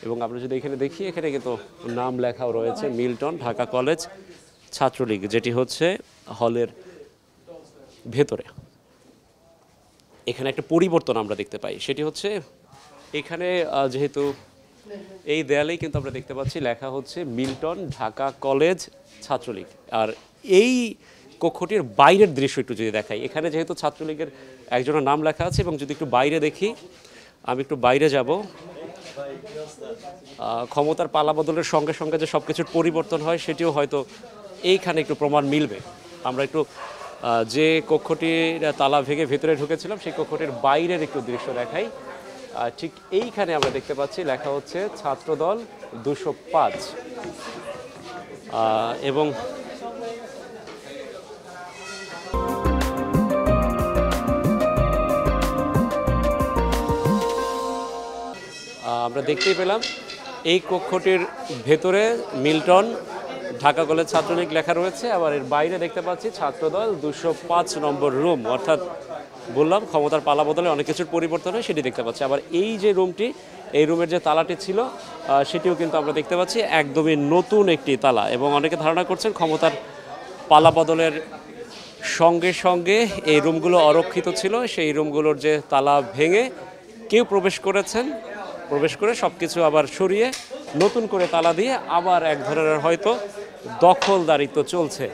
এবং আমরা যদি এখানে দেখি, এখানে কিন্তু নাম লেখাও রয়েছে, মিল্টন ঢাকা কলেজ ছাত্রলীগ, যেটি হচ্ছে হলের ভেতরে। এখানে একটা পরিবর্তন আমরা দেখতে পাই, সেটি হচ্ছে এখানে যেহেতু এই দেয়ালেই কিন্তু আমরা দেখতে পাচ্ছি লেখা হচ্ছে মিল্টন ঢাকা কলেজ ছাত্রলীগ। আর এই কক্ষটির বাইরের দৃশ্য একটু যদি দেখাই, এখানে যেহেতু ছাত্রলীগের একজনের নাম লেখা আছে, এবং যদি একটু বাইরে দেখি, আমি একটু বাইরে যাব, ক্ষমতার পালাবদলের সঙ্গে সঙ্গে যে সব কিছুর পরিবর্তন হয় সেটিও হয়তো এইখানে একটু প্রমাণ মিলবে। আমরা একটু যে কক্ষটির তালা ভেঙে ভেতরে ঢুকেছিলাম সেই কক্ষটির বাইরের একটু দৃশ্য দেখাই। ঠিক এইখানে আমরা দেখতে পাচ্ছি লেখা হচ্ছে ছাত্রদল 205, এবং আমরা দেখতেই পেলাম এই কক্ষটির ভেতরে মিল্টন ঢাকা কলেজ ছাত্রলীগ লেখা রয়েছে, আবার এর বাইরে দেখতে পাচ্ছি ছাত্রদল 205 নম্বর রুম। অর্থাৎ বললাম ক্ষমতার পালা বদলে অনেক কিছুর পরিবর্তন হয় সেটি দেখতে পাচ্ছি। আবার এই যে রুমটি, এই রুমের যে তালাটি ছিল সেটিও কিন্তু আমরা দেখতে পাচ্ছি একদমই নতুন একটি তালা, এবং অনেকে ধারণা করছেন ক্ষমতার পালা বদলের সঙ্গে সঙ্গে এই রুমগুলো অরক্ষিত ছিল, সেই রুমগুলোর যে তালা ভেঙে কেউ প্রবেশ করেছেন, প্রবেশ করে সব কিছু আবার সরিয়ে নতুন করে তালা দিয়ে আবার এক ধরনের হয়তো দখলদারিত্ব চলছে।